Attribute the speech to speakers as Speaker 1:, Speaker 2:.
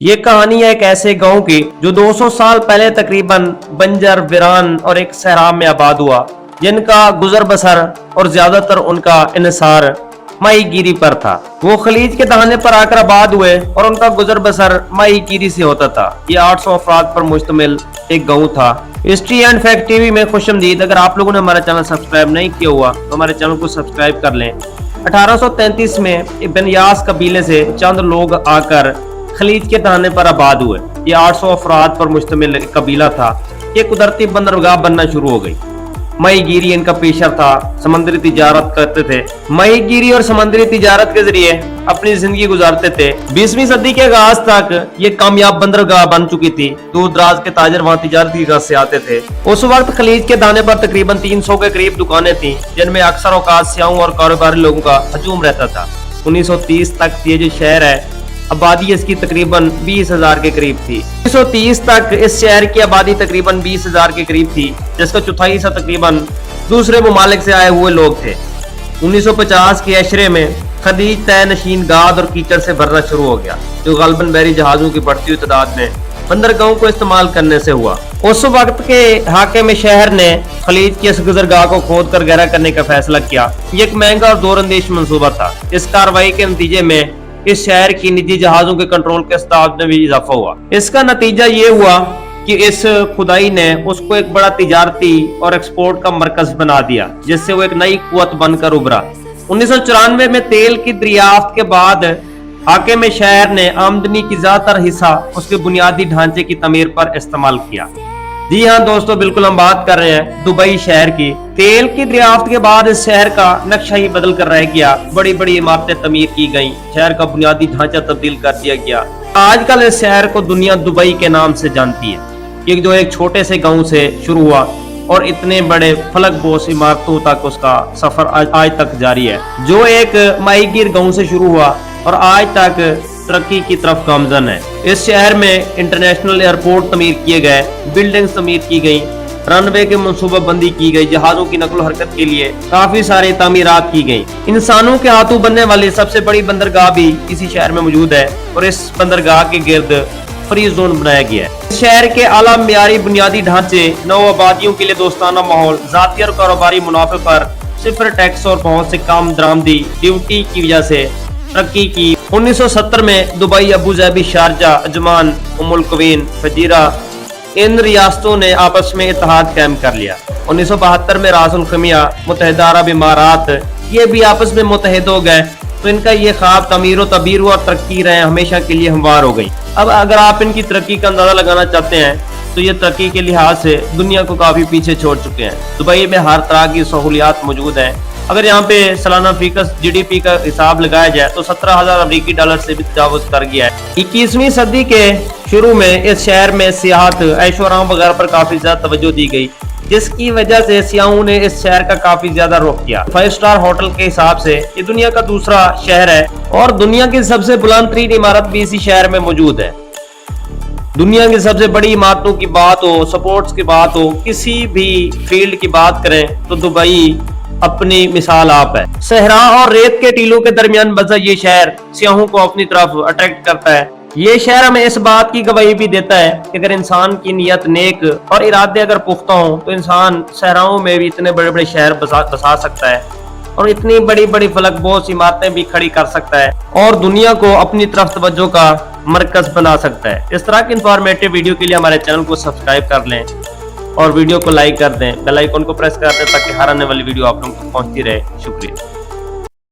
Speaker 1: ये कहानी है एक ऐसे गांव की जो 200 साल पहले तकरीबन बंजर, वीरान और एक सहरा में आबाद हुआ, जिनका गुजर बसर और ज्यादातर उनका इन्हिसार माही गिरी पर था। वो खलीज के दहाने पर आकर आबाद हुए और उनका गुजर बसर माही गिरी से होता था। ये 800 अफराद पर मुश्तमिल एक गाँव था। हिस्ट्री एंड फैक्ट टीवी में खुशमदीद। अगर आप लोगों ने हमारा चैनल सब्सक्राइब नहीं किया हुआ तो हमारे चैनल को सब्सक्राइब कर लें। 1833 में बनियास कबीले से चंद लोग आकर खलीज के दहाने पर आबाद हुए। ये 800 अफराद पर मुश्तमिल एक कबीला था। ये कुदरती बंदरगाह बनना शुरू हो गई। माही गिरी इनका पेशा था, समुद्री तिजारत करते थे। माही गिरी और समुद्री तिजारत के जरिए अपनी जिंदगी गुजारते थे। 20वीं सदी के आगाज तक ये कामयाब बंदरगाह बन चुकी थी। दूर दराज के ताजर वहाँ तिजारत की गरज से आते थे। उस वक्त खलीज के दाने पर तकरीबन 300 के करीब दुकानें थी, जिनमें अक्सर औकात सियाहों और कारोबारी लोगों का हजूम रहता था। 1930 तक ये जो शहर है, आबादी इसकी तकरीबन 20,000 के करीब थी। 1930 तक इस शहर की आबादी तकरीबन 20,000 के करीब थी, जिसका चौथाई हिस्सा तकरीबन दूसरे ममालिक से आए हुए लोग थे। 1950 के अशरे में खलीज तय नशीन गाद और कीचड़ से भरना शुरू हो गया, जो गालबन बहरी जहाजों की बढ़ती हुई तादाद में बंदरगाहों को इस्तेमाल करने से हुआ। उस वक्त के हाकिम शहर ने खलीज की इस गुजरगाह को खोद कर गहरा करने का फैसला किया। ये एक महंगा और दूरअंदेश मंसूबा था। इस कार्रवाई के नतीजे में इस शहर की निजी जहाजों के कंट्रोल के स्टाफ में भी इजाफा हुआ। इसका नतीजा ये हुआ कि इस खुदाई ने उसको एक बड़ा तिजारती और एक्सपोर्ट का मरकज बना दिया, जिससे वो एक नई कुवत बनकर उभरा। 1994 में तेल की दरियाफ्त के बाद हाकिम शहर ने आमदनी की ज्यादातर हिस्सा उसके बुनियादी ढांचे की तमीर पर इस्तेमाल किया। जी हाँ दोस्तों, बिल्कुल हम बात कर रहे हैं दुबई शहर की। तेल की दरियाफ्त के बाद इस शहर का नक्शा ही बदल कर रह गया। बड़ी बड़ी इमारतें तमीर की गई, शहर का बुनियादी ढांचा तब्दील कर दिया गया। आजकल इस शहर को दुनिया दुबई के नाम से जानती है। ये जो एक छोटे से गांव से शुरू हुआ और इतने बड़े फलक बोस इमारतों तक उसका सफर आज तक जारी है। जो एक माहीगीर गांव से शुरू हुआ और आज तक तरक्की की तरफ गामजन है। इस शहर में इंटरनेशनल एयरपोर्ट तमीर किए गए, बिल्डिंग्स तमीर की गई, रनवे की मनसूबा बंदी की गई, जहाजों की नकल हरकत के लिए काफी सारी तामीरात की गई। इंसानों के हाथों बनने वाली सबसे बड़ी बंदरगाह भी इसी शहर में मौजूद है और इस बंदरगाह के गिर्द फ्री जोन बनाया गया है। शहर के आला मियारी बुनियादी ढांचे, नौ आबादियों के लिए दोस्ताना माहौल, जाती और कारोबारी मुनाफे पर सिफर टैक्स और बहुत से कम दरामदी ड्यूटी की वजह से तरक्की की। 1970 में Dubai, Abu Dhabi, Sharjah, Ajman, Umm al Quwain, Fujairah, इन रियासतों ने आपस में इत्तेहाद कायम कर लिया। 1972 में रास उल खैमा, मुत्तहिदा अरब इमारात, ये भी आपस में मुत्तहिद हो गए, तो इनका ये ख्वाब तमीर तबीर और तरक्की रहे हमेशा के लिए हमवार हो गई। अब अगर आप इनकी तरक्की का अंदाजा लगाना चाहते हैं तो ये तरक्की के लिहाज से दुनिया को काफी पीछे छोड़ चुके हैं। दुबई में हर तरह की सहूलियात मौजूद हैं। अगर यहाँ पे सालाना फीकस GDP का हिसाब लगाया जाए तो 17,000 अमरीकी डॉलर से भी तजावुज कर गया है। 21वीं सदी के शुरू में इस शहर में सियाहत, ऐशो आराम वगैरह पर काफी ज्यादा तवज्जो दी गई, जिसकी वजह से सियाहों ने इस शहर का काफी ज्यादा रुख किया। 5 स्टार होटल के हिसाब से ये दुनिया का दूसरा शहर है और दुनिया की सबसे बुलंद तरीन इमारत भी इसी शहर में मौजूद है। दुनिया की सबसे बड़ी इमारतों की बात हो, सपोर्ट्स की बात हो, किसी भी फील्ड की बात करें तो दुबई अपनी मिसाल आप है। सहरा और रेत के टीलों के दरमियान बसा ये शहर सियाहों को अपनी तरफ अट्रैक्ट करता है। ये शहर हमें इस बात की गवाही भी देता है कि अगर इंसान की नीयत नेक और इरादे अगर पुख्ता हो तो इंसान सहराओं में भी इतने बड़े बड़े शहर बसा सकता है और इतनी बड़ी बड़ी फलकबोस इमारतें भी खड़ी कर सकता है और दुनिया को अपनी तरफ तवज्जो का मरकज बना सकता है। इस तरह की इंफॉर्मेटिव वीडियो के लिए हमारे चैनल को सब्सक्राइब कर लें और वीडियो को लाइक कर दें, बेल आइकन को प्रेस कर दें ताकि हर आने वाली वीडियो आप लोगों को पहुंचती रहे। शुक्रिया।